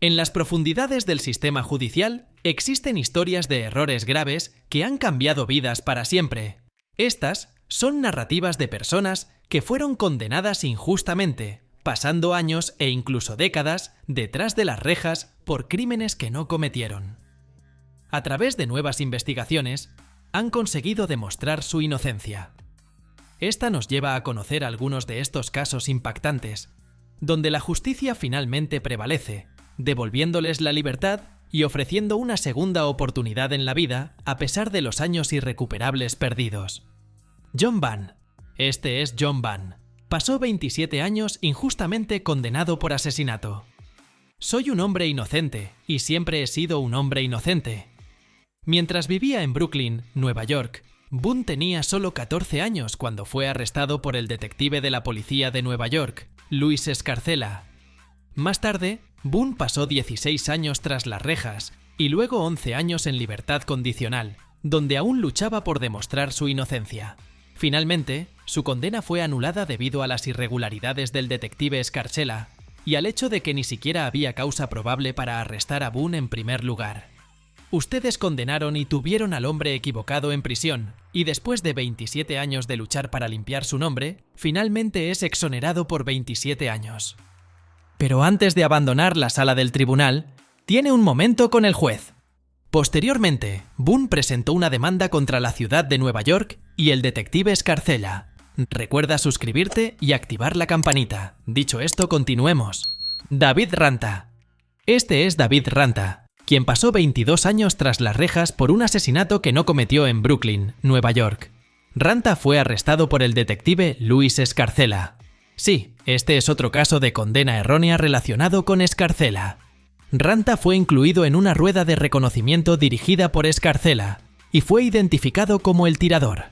En las profundidades del sistema judicial existen historias de errores graves que han cambiado vidas para siempre. Estas son narrativas de personas que fueron condenadas injustamente, pasando años e incluso décadas detrás de las rejas por crímenes que no cometieron. A través de nuevas investigaciones, han conseguido demostrar su inocencia. Esta nos lleva a conocer algunos de estos casos impactantes, donde la justicia finalmente prevalece, devolviéndoles la libertad y ofreciendo una segunda oportunidad en la vida a pesar de los años irrecuperables perdidos. John Vann. Este es John Vann. Pasó 27 años injustamente condenado por asesinato. Soy un hombre inocente y siempre he sido un hombre inocente. Mientras vivía en Brooklyn, Nueva York, Boone tenía solo 14 años cuando fue arrestado por el detective de la policía de Nueva York, Louis Scarcella. Más tarde, Boone pasó 16 años tras las rejas y luego 11 años en libertad condicional, donde aún luchaba por demostrar su inocencia. Finalmente, su condena fue anulada debido a las irregularidades del detective Scarcella y al hecho de que ni siquiera había causa probable para arrestar a Boone en primer lugar. Ustedes condenaron y tuvieron al hombre equivocado en prisión, y después de 27 años de luchar para limpiar su nombre, finalmente es exonerado por 27 años. Pero antes de abandonar la sala del tribunal, tiene un momento con el juez. Posteriormente, Boone presentó una demanda contra la ciudad de Nueva York y el detective Scarcella. Recuerda suscribirte y activar la campanita. Dicho esto, continuemos. David Ranta. Este es David Ranta, quien pasó 22 años tras las rejas por un asesinato que no cometió en Brooklyn, Nueva York. Ranta fue arrestado por el detective Louis Scarcella. Sí, este es otro caso de condena errónea relacionado con Scarcella. Ranta fue incluido en una rueda de reconocimiento dirigida por Scarcella y fue identificado como el tirador.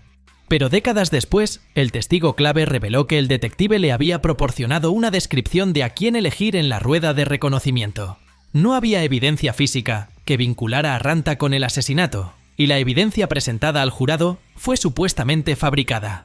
Pero décadas después, el testigo clave reveló que el detective le había proporcionado una descripción de a quién elegir en la rueda de reconocimiento. No había evidencia física que vinculara a Ranta con el asesinato, y la evidencia presentada al jurado fue supuestamente fabricada.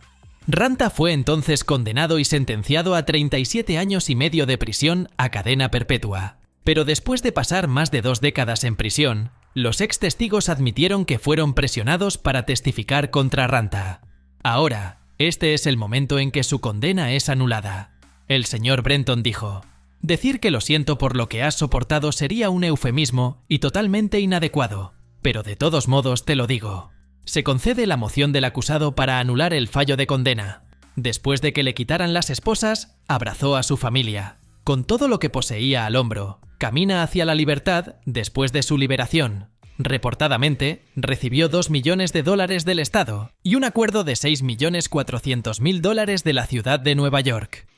Ranta fue entonces condenado y sentenciado a 37 años y medio de prisión a cadena perpetua. Pero después de pasar más de 2 décadas en prisión, los ex testigos admitieron que fueron presionados para testificar contra Ranta. Ahora, este es el momento en que su condena es anulada. El señor Brenton dijo: «Decir que lo siento por lo que has soportado sería un eufemismo y totalmente inadecuado, pero de todos modos te lo digo. Se concede la moción del acusado para anular el fallo de condena. Después de que le quitaran las esposas, abrazó a su familia. Con todo lo que poseía al hombro, camina hacia la libertad después de su liberación. Reportadamente, recibió $2 millones del Estado y un acuerdo de $6.400.000 de la ciudad de Nueva York».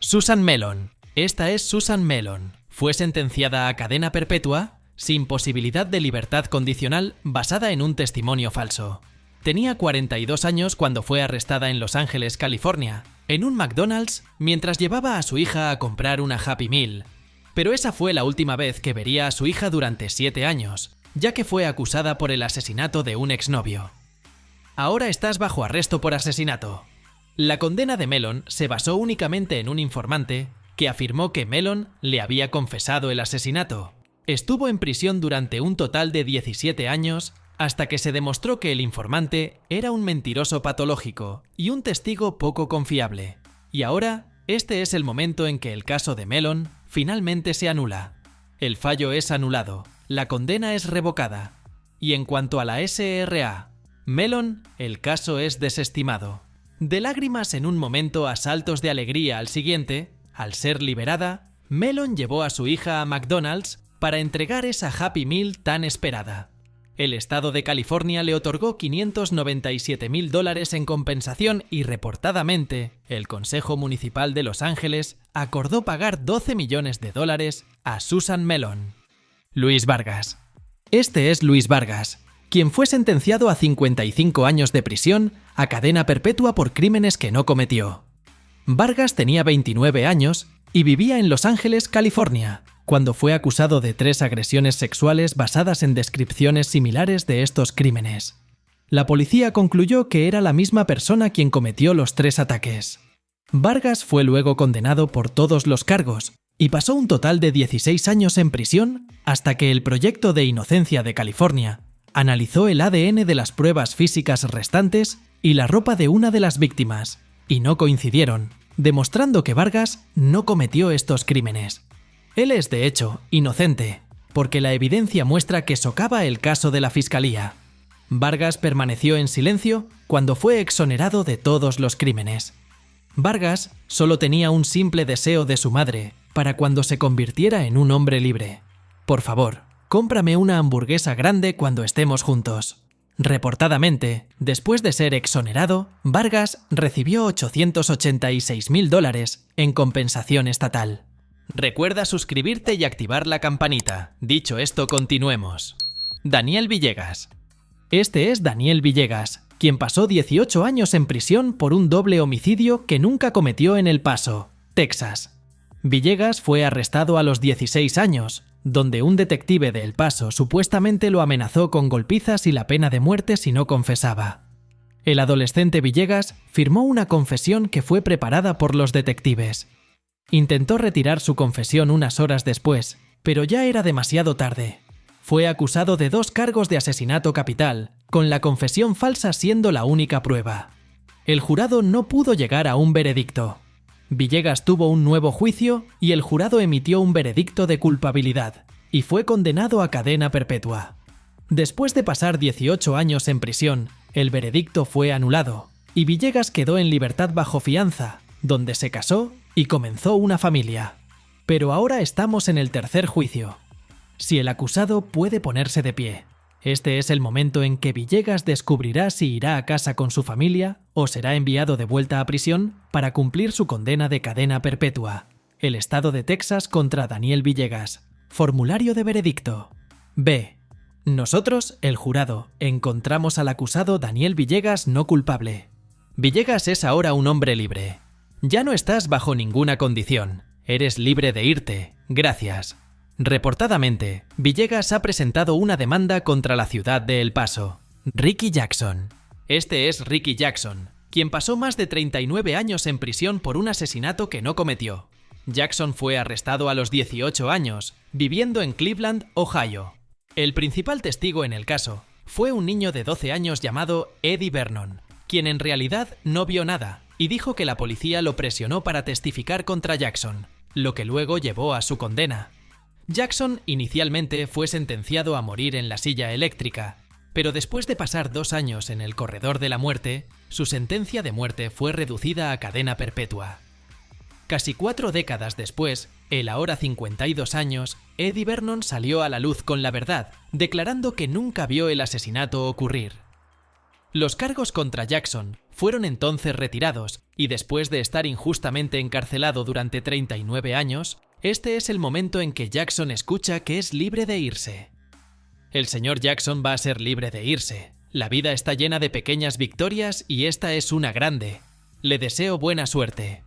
Susan Mellon. Esta es Susan Mellon. Fue sentenciada a cadena perpetua sin posibilidad de libertad condicional basada en un testimonio falso. Tenía 42 años cuando fue arrestada en Los Ángeles, California, en un McDonald's mientras llevaba a su hija a comprar una Happy Meal. Pero esa fue la última vez que vería a su hija durante 7 años, ya que fue acusada por el asesinato de un exnovio. Ahora estás bajo arresto por asesinato. La condena de Mellon se basó únicamente en un informante que afirmó que Mellon le había confesado el asesinato. Estuvo en prisión durante un total de 17 años hasta que se demostró que el informante era un mentiroso patológico y un testigo poco confiable. Y ahora, este es el momento en que el caso de Mellon finalmente se anula. El fallo es anulado, la condena es revocada. Y en cuanto a la SRA, Mellon, el caso es desestimado. De lágrimas en un momento a saltos de alegría al siguiente, al ser liberada, Mellon llevó a su hija a McDonald's para entregar esa Happy Meal tan esperada. El estado de California le otorgó $597.000 en compensación y reportadamente, el Consejo Municipal de Los Ángeles acordó pagar $12 millones a Susan Mellon. Luis Vargas. Este es Luis Vargas, quien fue sentenciado a 55 años de prisión a cadena perpetua por crímenes que no cometió. Vargas tenía 29 años y vivía en Los Ángeles, California, cuando fue acusado de 3 agresiones sexuales basadas en descripciones similares de estos crímenes. La policía concluyó que era la misma persona quien cometió los 3 ataques. Vargas fue luego condenado por todos los cargos, y pasó un total de 16 años en prisión hasta que el Proyecto de Inocencia de California analizó el ADN de las pruebas físicas restantes y la ropa de una de las víctimas, y no coincidieron, demostrando que Vargas no cometió estos crímenes. Él es, de hecho, inocente, porque la evidencia muestra que socava el caso de la fiscalía. Vargas permaneció en silencio cuando fue exonerado de todos los crímenes. Vargas solo tenía un simple deseo de su madre para cuando se convirtiera en un hombre libre. Por favor, cómprame una hamburguesa grande cuando estemos juntos. Reportadamente, después de ser exonerado, Vargas recibió $886.000 en compensación estatal. Recuerda suscribirte y activar la campanita. Dicho esto, continuemos. Daniel Villegas. Este es Daniel Villegas, quien pasó 18 años en prisión por un doble homicidio que nunca cometió en El Paso, Texas. Villegas fue arrestado a los 16 años, donde un detective de El Paso supuestamente lo amenazó con golpizas y la pena de muerte si no confesaba. El adolescente Villegas firmó una confesión que fue preparada por los detectives. Intentó retirar su confesión unas horas después, pero ya era demasiado tarde. Fue acusado de 2 cargos de asesinato capital, con la confesión falsa siendo la única prueba. El jurado no pudo llegar a un veredicto. Villegas tuvo un nuevo juicio y el jurado emitió un veredicto de culpabilidad, y fue condenado a cadena perpetua. Después de pasar 18 años en prisión, el veredicto fue anulado, y Villegas quedó en libertad bajo fianza, donde se casó y comenzó una familia. Pero ahora estamos en el tercer juicio. Si el acusado puede ponerse de pie, este es el momento en que Villegas descubrirá si irá a casa con su familia o será enviado de vuelta a prisión para cumplir su condena de cadena perpetua. El estado de Texas contra Daniel Villegas. Formulario de veredicto. B. Nosotros, el jurado, encontramos al acusado Daniel Villegas no culpable. Villegas es ahora un hombre libre. Ya no estás bajo ninguna condición. Eres libre de irte. Gracias. Reportadamente, Villegas ha presentado una demanda contra la ciudad de El Paso. Ricky Jackson. Este es Ricky Jackson, quien pasó más de 39 años en prisión por un asesinato que no cometió. Jackson fue arrestado a los 18 años, viviendo en Cleveland, Ohio. El principal testigo en el caso fue un niño de 12 años llamado Eddie Vernon, quien en realidad no vio nada y dijo que la policía lo presionó para testificar contra Jackson, lo que luego llevó a su condena. Jackson inicialmente fue sentenciado a morir en la silla eléctrica, pero después de pasar 2 años en el corredor de la muerte, su sentencia de muerte fue reducida a cadena perpetua. Casi 4 décadas después, el ahora 52 años, Eddie Vernon salió a la luz con la verdad, declarando que nunca vio el asesinato ocurrir. Los cargos contra Jackson fueron entonces retirados y después de estar injustamente encarcelado durante 39 años, este es el momento en que Jackson escucha que es libre de irse. El señor Jackson va a ser libre de irse. La vida está llena de pequeñas victorias y esta es una grande. Le deseo buena suerte.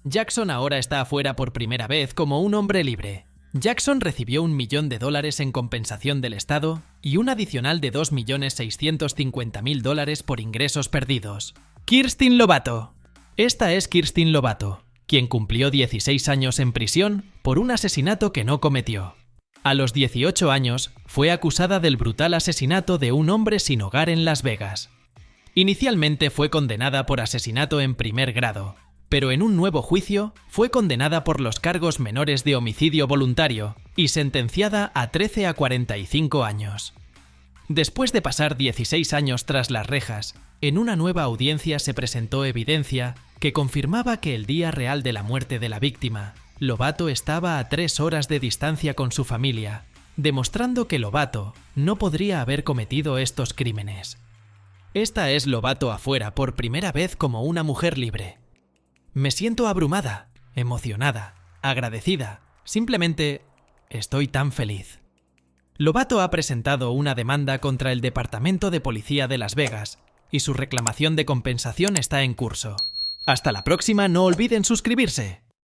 Jackson ahora está afuera por primera vez como un hombre libre. Jackson recibió $1 millón en compensación del Estado y un adicional de $2.650.000 por ingresos perdidos. Kirsten Lovato. Esta es Kirsten Lovato, quien cumplió 16 años en prisión por un asesinato que no cometió. A los 18 años, fue acusada del brutal asesinato de un hombre sin hogar en Las Vegas. Inicialmente fue condenada por asesinato en primer grado, pero en un nuevo juicio fue condenada por los cargos menores de homicidio voluntario y sentenciada a 13 a 45 años. Después de pasar 16 años tras las rejas, en una nueva audiencia se presentó evidencia que confirmaba que el día real de la muerte de la víctima, Lovato estaba a 3 horas de distancia con su familia, demostrando que Lovato no podría haber cometido estos crímenes. Esta es Lovato afuera por primera vez como una mujer libre. Me siento abrumada, emocionada, agradecida, simplemente estoy tan feliz. Lovato ha presentado una demanda contra el Departamento de Policía de Las Vegas y su reclamación de compensación está en curso. Hasta la próxima, no olviden suscribirse.